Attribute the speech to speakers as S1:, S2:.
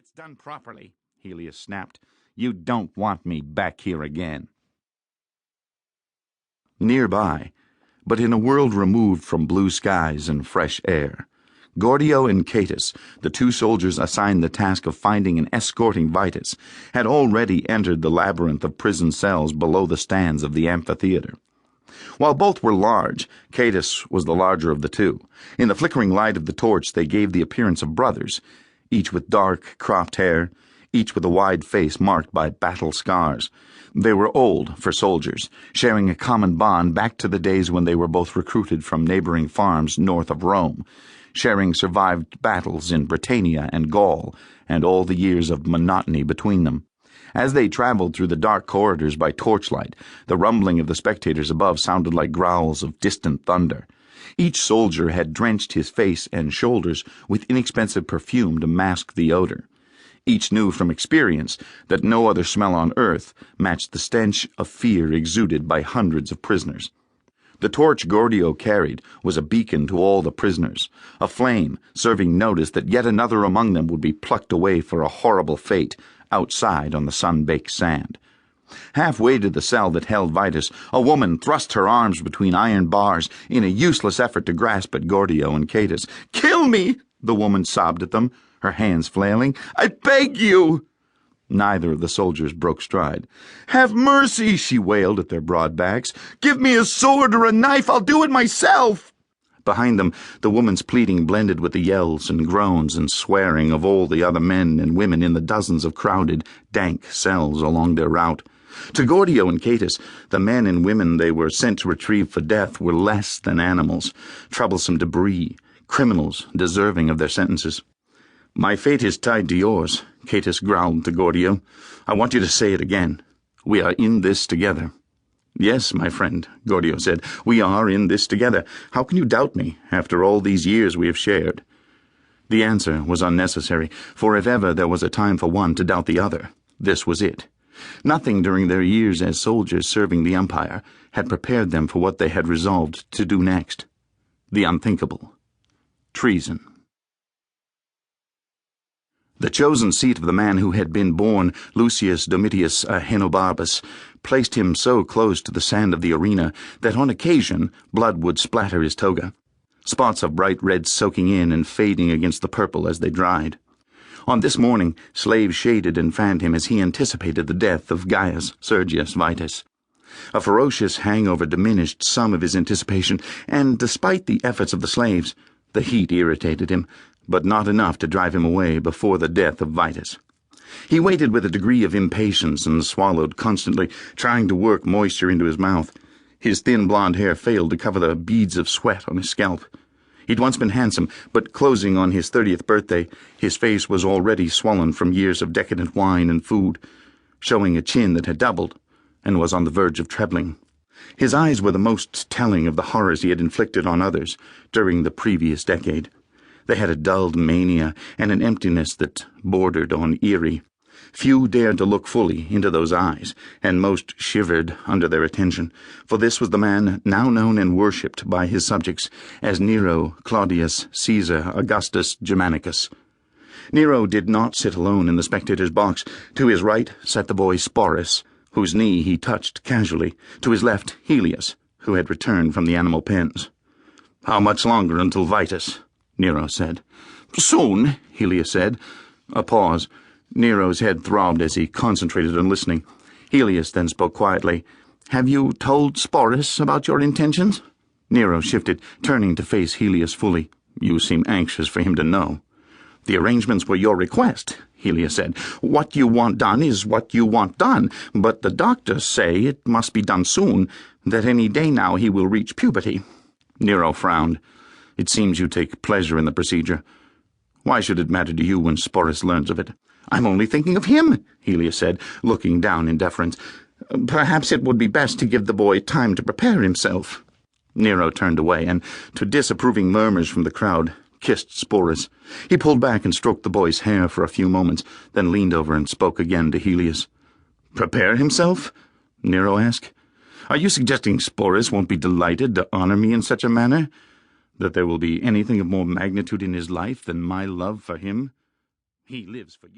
S1: it's done properly," Helius snapped. "You don't want me back here again." Nearby, but in a world removed from blue skies and fresh air, Gordio and Catus, the two soldiers assigned the task of finding and escorting Vitas, had already entered the labyrinth of prison cells below the stands of the amphitheater. While both were large, Catus was the larger of the two. In the flickering light of the torch they gave the appearance of brothers, each with dark, cropped hair, each with a wide face marked by battle scars. They were old for soldiers, sharing a common bond back to the days when they were both recruited from neighboring farms north of Rome, sharing survived battles in Britannia and Gaul, and all the years of monotony between them. As they traveled through the dark corridors by torchlight, the rumbling of the spectators above sounded like growls of distant thunder. Each soldier had drenched his face and shoulders with inexpensive perfume to mask the odor. Each knew from experience that no other smell on earth matched the stench of fear exuded by hundreds of prisoners. The torch Gordio carried was a beacon to all the prisoners, a flame serving notice that yet another among them would be plucked away for a horrible fate outside on the sun-baked sand. Halfway to the cell that held Vitas, a woman thrust her arms between iron bars in a useless effort to grasp at Gordio and Catus. "Kill me!" the woman sobbed at them, her hands flailing. "I beg you!" Neither of the soldiers broke stride. "Have mercy," she wailed at their broad backs. "Give me a sword or a knife. I'll do it myself." Behind them, the woman's pleading blended with the yells and groans and swearing of all the other men and women in the dozens of crowded, dank cells along their route. To Gordio and Catus, the men and women they were sent to retrieve for death were less than animals, troublesome debris, criminals deserving of their sentences. "My fate is tied to yours," Catus growled to Gordio. "I want you to say it again. We are in this together." "Yes, my friend," Gordio said, "we are in this together. How can you doubt me, after all these years we have shared?" The answer was unnecessary, for if ever there was a time for one to doubt the other, this was it. Nothing during their years as soldiers serving the Empire had prepared them for what they had resolved to do next. The unthinkable. Treason. The chosen seat of the man who had been born Lucius Domitius Ahenobarbus placed him so close to the sand of the arena that on occasion blood would splatter his toga, spots of bright red soaking in and fading against the purple as they dried. On this morning, slaves shaded and fanned him as he anticipated the death of Gallus Sergius Vitas. A ferocious hangover diminished some of his anticipation, and despite the efforts of the slaves, the heat irritated him, but not enough to drive him away before the death of Vitas. He waited with a degree of impatience and swallowed constantly, trying to work moisture into his mouth. His thin blonde hair failed to cover the beads of sweat on his scalp. He'd once been handsome, but closing on his 30th birthday, his face was already swollen from years of decadent wine and food, showing a chin that had doubled and was on the verge of trebling. His eyes were the most telling of the horrors he had inflicted on others during the previous decade. They had a dulled mania and an emptiness that bordered on eerie. Few dared to look fully into those eyes, and most shivered under their attention, for this was the man now known and worshipped by his subjects as Nero, Claudius, Caesar, Augustus, Germanicus. Nero did not sit alone in the spectator's box. To his right sat the boy Sporus, whose knee he touched casually. To his left, Helius, who had returned from the animal pens. "How much longer until Vitas?" Nero said. "Soon," Helius said. A pause. Nero's head throbbed as he concentrated on listening. Helius then spoke quietly. "Have you told Sporus about your intentions?" Nero shifted, turning to face Helius fully. "You seem anxious for him to know." "The arrangements were your request," Helius said. "What you want done is what you want done, but the doctors say it must be done soon, that any day now he will reach puberty." Nero frowned. "It seems you take pleasure in the procedure. Why should it matter to you when Sporus learns of it?" "I'm only thinking of him," Helius said, looking down in deference. "Perhaps it would be best to give the boy time to prepare himself." Nero turned away, and, to disapproving murmurs from the crowd, kissed Sporus. He pulled back and stroked the boy's hair for a few moments, then leaned over and spoke again to Helius. "Prepare himself?" Nero asked. "Are you suggesting Sporus won't be delighted to honor me in such a manner? That there will be anything of more magnitude in his life than my love for him? He lives for you."